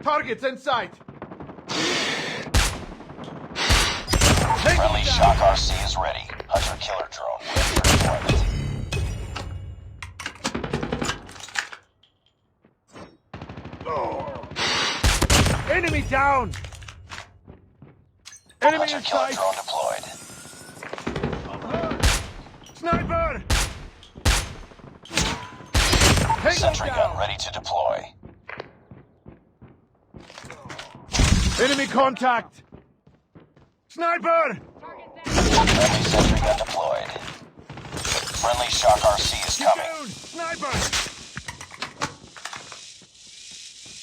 Targets in sight. Friendly Shock RC is ready. Hunter-killer drone ready for deployment. Enemy down. Enemy in Hunter-killer sight. drone deployed. Sniper. Sentry gun ready to deploy. Enemy contact. Sniper. Friendly sentry gun deployed. Friendly Shock RC is coming. Down. Sniper.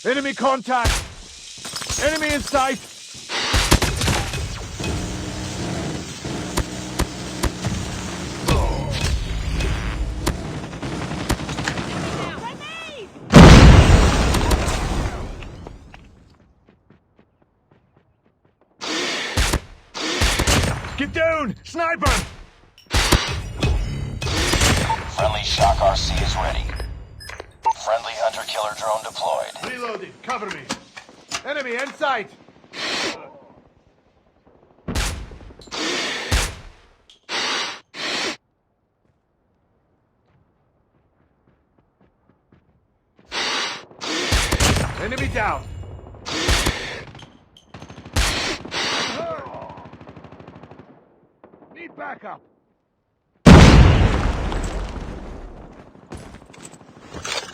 Enemy contact. Enemy in sight. Get down! Sniper! Friendly Shock RC is ready. Friendly Hunter-killer drone deployed. Reloading. Cover me. Enemy in sight. Enemy down. Need backup.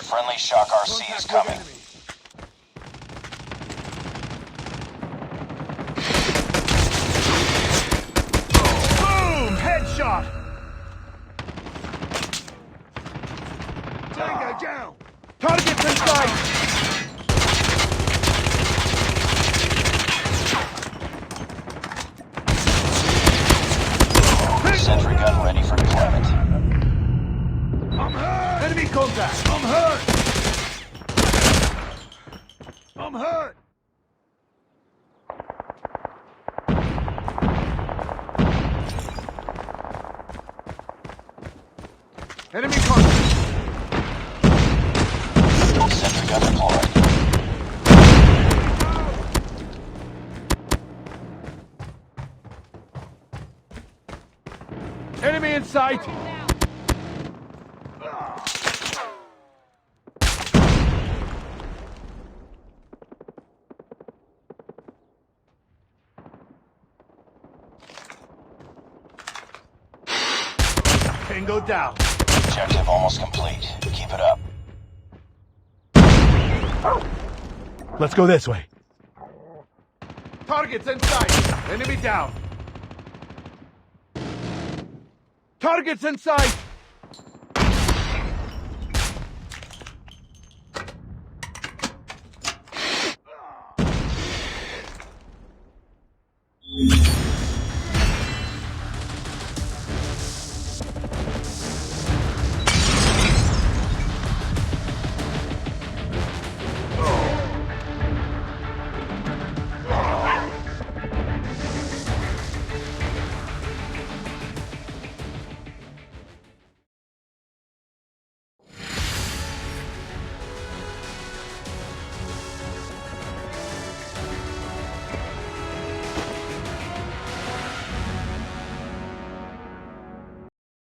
Friendly Shock RC is Contact coming. with enemy. Boom! Headshot! Tango down! Targets in sight! Sentry gun ready for deployment. I'm hurt! Enemy contact! I'm hurt! I'm hurt! Enemy contact! Sentry gun deployed. Enemy in sight! Tango down. Objective almost complete. Keep it up. Let's go this way. Targets in sight. Enemy down. Targets in sight.